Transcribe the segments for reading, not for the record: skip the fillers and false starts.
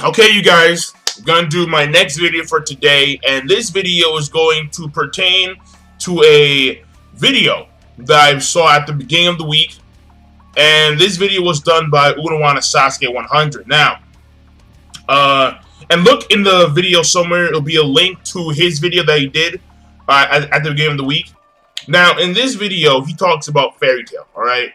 Okay, you guys, I'm gonna do my next video for today, and this video is going to pertain to a video that I saw at the beginning of the week, and this video was done by Unawana Sasuke 100. Now, and look in the video somewhere, it'll be a link to his video that he did at the beginning of the week. Now, in this video, he talks about Fairy Tail, alright?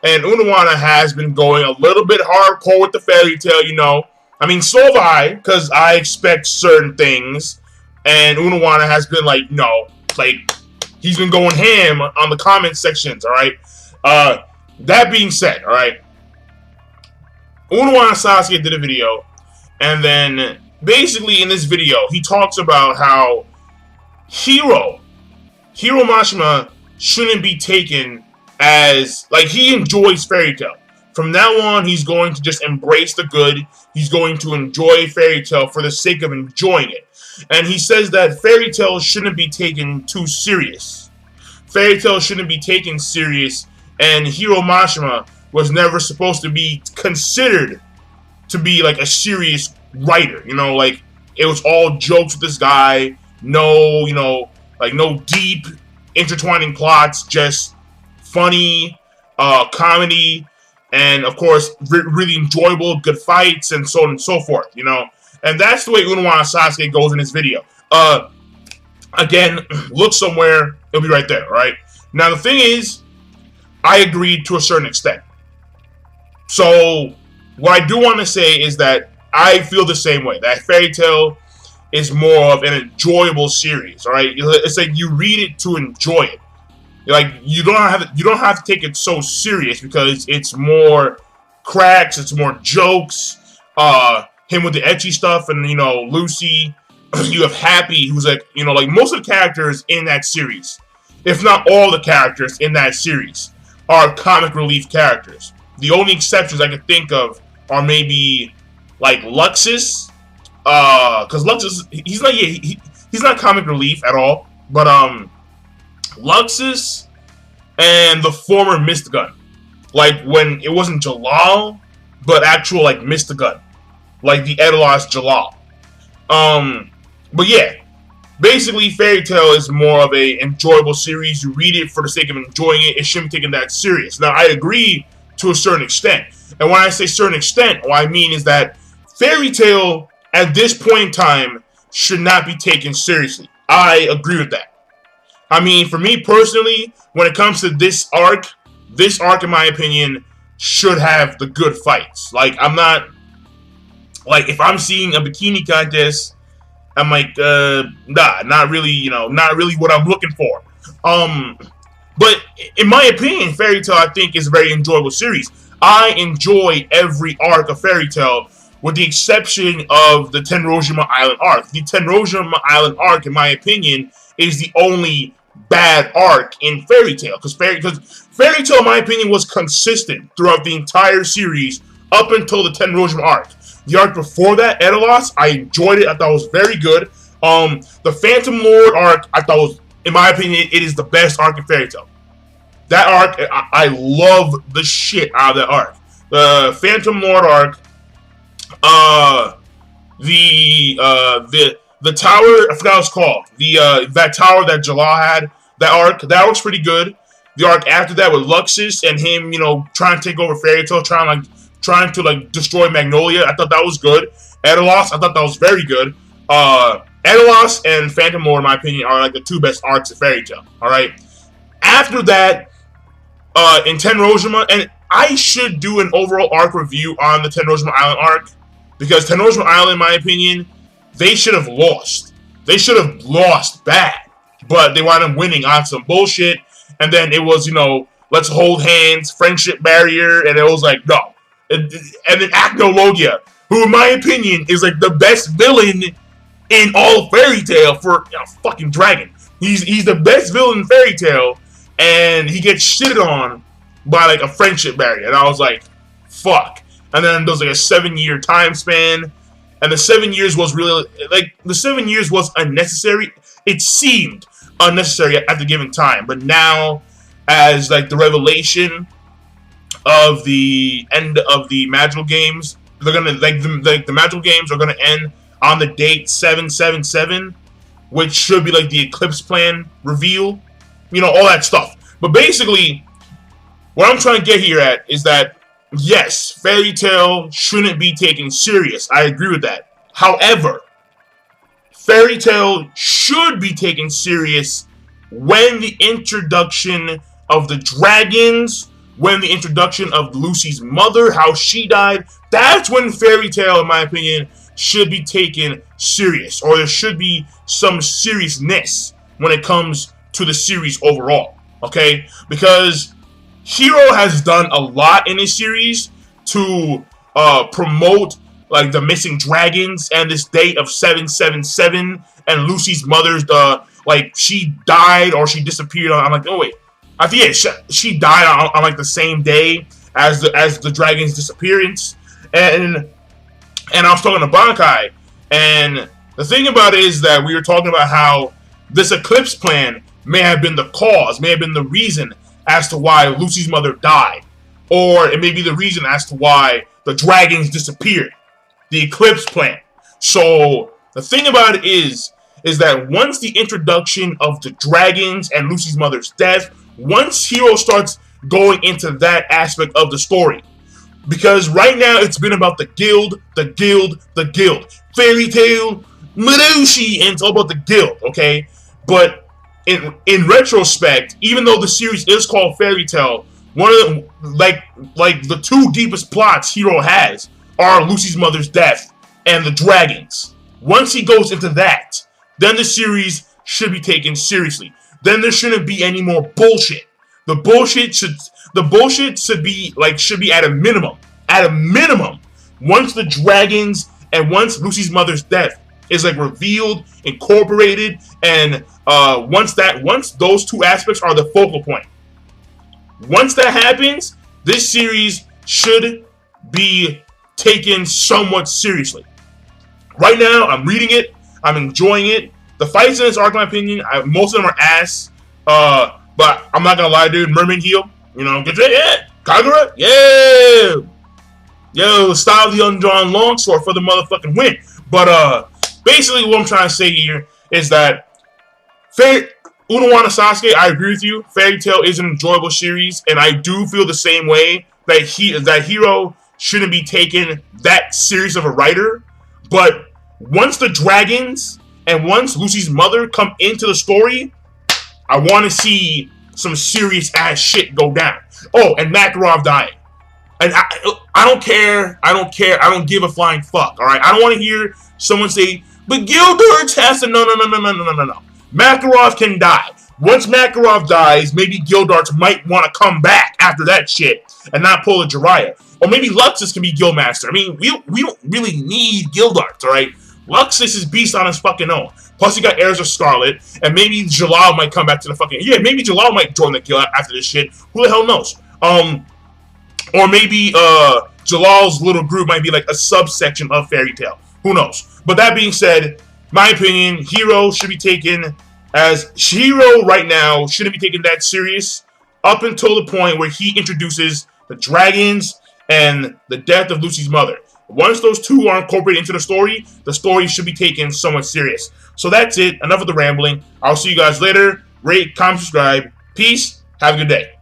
And Unawana has been going a little bit hardcore with the Fairy Tail, you know. I mean, so have I, because I expect certain things, and Unawana has been like, no, like, he's been going ham on the comment sections, alright? That being said, alright, Unawana Sasuke did a video, and then, basically in this video, he talks about how Hiro Mashima shouldn't be taken as, like, he enjoys Fairy Tail. From now on, he's going to just embrace the good. He's going to enjoy Fairy Tail for the sake of enjoying it. And he says that Fairy Tail shouldn't be taken too serious. Fairy Tail shouldn't be taken serious, and Hiro Mashima was never supposed to be considered to be, like, a serious writer. You know, like, it was all jokes with this guy. No, you know, like, no deep intertwining plots, just funny comedy. And, of course, really enjoyable, good fights, and so on and so forth, you know. And that's the way Unawana Sasuke goes in this video. Again, look somewhere. It'll be right there, right? Now, the thing is, I agreed to a certain extent. So, what I do want to say is that I feel the same way. That Fairy Tail is more of an enjoyable series, all right? It's like you read it to enjoy it. Like, you don't have to take it so serious, because it's more cracks, it's more jokes, him with the ecchi stuff, and, you know, Lucy. You have Happy, who's like, you know, like, most of the characters in that series, if not all the characters in that series, are comic relief characters. The only exceptions I could think of are maybe, like, Luxus, because Luxus, he's not comic relief at all, but, Luxus and the former Mistgun, like when it wasn't Jalal, but actual like Mistgun, like the Edelos Jalal. But yeah, basically Fairy Tail is more of a enjoyable series. You read it for the sake of enjoying it. It shouldn't be taken that serious. Now, I agree to a certain extent, and when I say certain extent, what I mean is that Fairy Tail at this point in time should not be taken seriously. I agree with that. I mean, for me personally, when it comes to this arc, in my opinion, should have the good fights. Like, I'm not, like, if I'm seeing a bikini contest, I'm like, nah, not really, you know, not really what I'm looking for. But in my opinion, Fairy Tail, I think, is a very enjoyable series. I enjoy every arc of Fairy Tail, with the exception of the Tenrojima Island arc. The Tenrojima Island arc, in my opinion, is the only bad arc in Fairy Tail, because Fairy Tail, in my opinion, was consistent throughout the entire series up until the Tenrojima arc. The arc before that, Edelos, I enjoyed it. I thought it was very good. The Phantom Lord arc, I thought was, in my opinion, it is the best arc in Fairy Tail. That arc, I love the shit out of that arc. The Phantom Lord arc, the tower, I forgot what it's called. That tower that Jalal had, that arc's pretty good. The arc after that with Luxus and him, you know, trying to take over Fairy Tail, trying to destroy Magnolia, I thought that was good. Edelos, I thought that was very good. Edelos and Phantom Lord, in my opinion, are like the two best arcs of Fairy Tail. Alright? After that, in Tenrojima, and I should do an overall arc review on the Tenrojima Island arc, because Tenrojima Island, in my opinion, they should have lost. They should have lost bad. But they wound up winning on some bullshit. And then it was, you know, let's hold hands, friendship barrier. And it was like, no. And then Acnologia, who in my opinion is like the best villain in all Fairy Tail for a fucking dragon. He's the best villain in Fairy Tail. And he gets shitted on by like a friendship barrier. And I was like, fuck. And then there was like a 7-year time span. And the 7 years was really, like, the 7 years was unnecessary. It seemed unnecessary at the given time. But now, as, like, the revelation of the end of the magical games, they're gonna the magical games are gonna end on the date 7/7/7, which should be like the Eclipse Plan reveal, you know, all that stuff. But basically, what I'm trying to get here at is that yes, Fairy Tail shouldn't be taken serious. I agree with that. However, Fairy Tail should be taken serious when the introduction of the dragons, when the introduction of Lucy's mother, how she died, that's when Fairy Tail, in my opinion, should be taken serious. Or there should be some seriousness when it comes to the series overall. Okay? Because Hiro has done a lot in this series to promote like the missing dragons and this date of 7/7/7 and Lucy's mother's like she died or she disappeared. I'm like, oh wait, I think yeah, she died on like the same day as the dragon's disappearance. And I was talking to Bankai, and the thing about it is that we were talking about how this Eclipse Plan may have been the cause, may have been the reason as to why Lucy's mother died, or it may be the reason as to why the dragons disappeared. The Eclipse Plan. So the thing about it is that once the introduction of the dragons and Lucy's mother's death, once Hiro starts going into that aspect of the story, because right now it's been about the guild, Fairy Tail, Marushi, and it's all about the guild, okay? But in retrospect, even though the series is called Fairy Tail, one of the like the two deepest plots Hiro has are Lucy's mother's death and the dragons. Once he goes into that, then the series should be taken seriously. Then there shouldn't be any more bullshit. The bullshit should be at a minimum. At a minimum, once the dragons and once Lucy's mother's death is like revealed, incorporated, and once those two aspects are the focal point. Once that happens, this series should be taken somewhat seriously. Right now, I'm reading it. I'm enjoying it. The fights in this arc, in my opinion, most of them are ass. But I'm not gonna lie, dude. Mermaid Heel, you know, yeah. Kagura, yeah. Yo, style the undrawn longsword for the motherfucking win. But basically, what I'm trying to say here is that Unowana Sasuke, I agree with you. Fairy Tail is an enjoyable series, and I do feel the same way that Hiro shouldn't be taken that serious of a writer. But once the dragons and once Lucy's mother come into the story, I want to see some serious ass shit go down. Oh, and Makarov dying. And I don't care. I don't give a flying fuck. All right. I don't want to hear someone say, "But Gildarts has to." No. Makarov can die. Once Makarov dies, maybe Gildarts might want to come back after that shit and not pull a Jiraiya. Or maybe Luxus can be Guildmaster. I mean, we don't really need Gildarts, alright? Luxus is beast on his fucking own. Plus, he got Heirs of Scarlet, and maybe Jalal might come back to the fucking... Yeah, maybe Jalal might join the guild after this shit. Who the hell knows? Or maybe Jalal's little group might be like a subsection of Fairy Tail. Who knows? But that being said, my opinion, Hiro should be taken as... Hiro right now shouldn't be taken that serious up until the point where he introduces the dragons and the death of Lucy's mother. Once those two are incorporated into the story should be taken somewhat serious. So that's it. Enough of the rambling. I'll see you guys later. Rate, comment, subscribe. Peace. Have a good day.